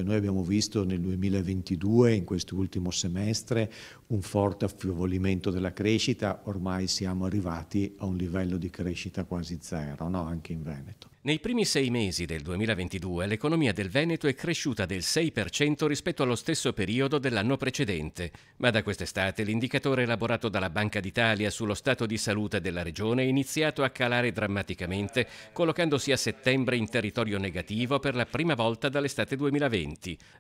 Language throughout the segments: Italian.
Noi abbiamo visto nel 2022, in quest'ultimo semestre, un forte affievolimento della crescita, ormai siamo arrivati a un livello di crescita quasi zero, no? Anche in Veneto. Nei primi 6 mesi del 2022 l'economia del Veneto è cresciuta del 6% rispetto allo stesso periodo dell'anno precedente, ma da quest'estate l'indicatore elaborato dalla Banca d'Italia sullo stato di salute della regione è iniziato a calare drammaticamente, collocandosi a settembre in territorio negativo per la prima volta dall'estate 2020.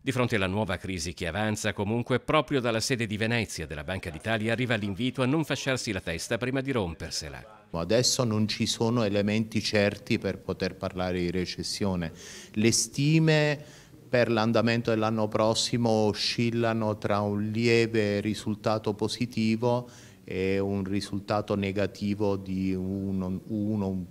Di fronte alla nuova crisi che avanza, comunque, proprio dalla sede di Venezia della Banca d'Italia arriva l'invito a non fasciarsi la testa prima di rompersela. Adesso non ci sono elementi certi per poter parlare di recessione. Le stime per l'andamento dell'anno prossimo oscillano tra un lieve risultato positivo e un risultato negativo di un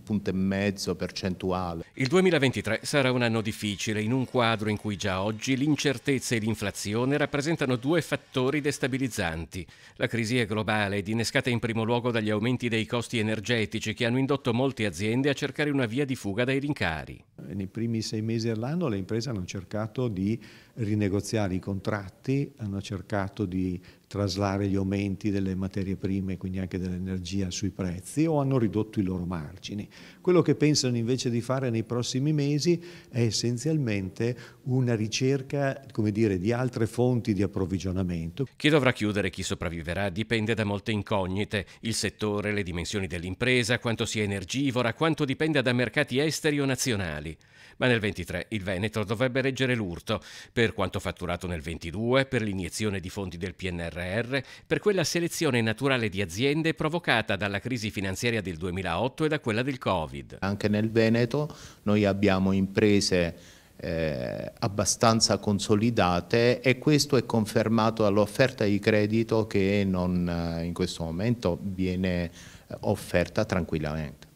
punto e mezzo percentuale. Il 2023 sarà un anno difficile in un quadro in cui già oggi l'incertezza e l'inflazione rappresentano due fattori destabilizzanti. La crisi è globale ed innescata in primo luogo dagli aumenti dei costi energetici che hanno indotto molte aziende a cercare una via di fuga dai rincari. Nei primi 6 mesi dell'anno le imprese hanno cercato di rinegoziare i contratti, hanno cercato di traslare gli aumenti delle materie prime, quindi anche dell'energia, sui prezzi, o hanno ridotto i loro margini. Quello che pensano invece di fare nei prossimi mesi è essenzialmente una ricerca, come dire, di altre fonti di approvvigionamento. Chi dovrà chiudere e chi sopravviverà dipende da molte incognite: il settore, le dimensioni dell'impresa, quanto sia energivora, quanto dipenda da mercati esteri o nazionali. Ma nel 23 il Veneto dovrebbe reggere l'urto, per quanto fatturato nel 22, per l'iniezione di fondi del PNRR, per quella selezione naturale di aziende provocata dalla crisi finanziaria del 2008 e da quella del Covid. Anche nel Veneto noi abbiamo imprese abbastanza consolidate e questo è confermato dall'offerta di credito che in questo momento viene offerta tranquillamente.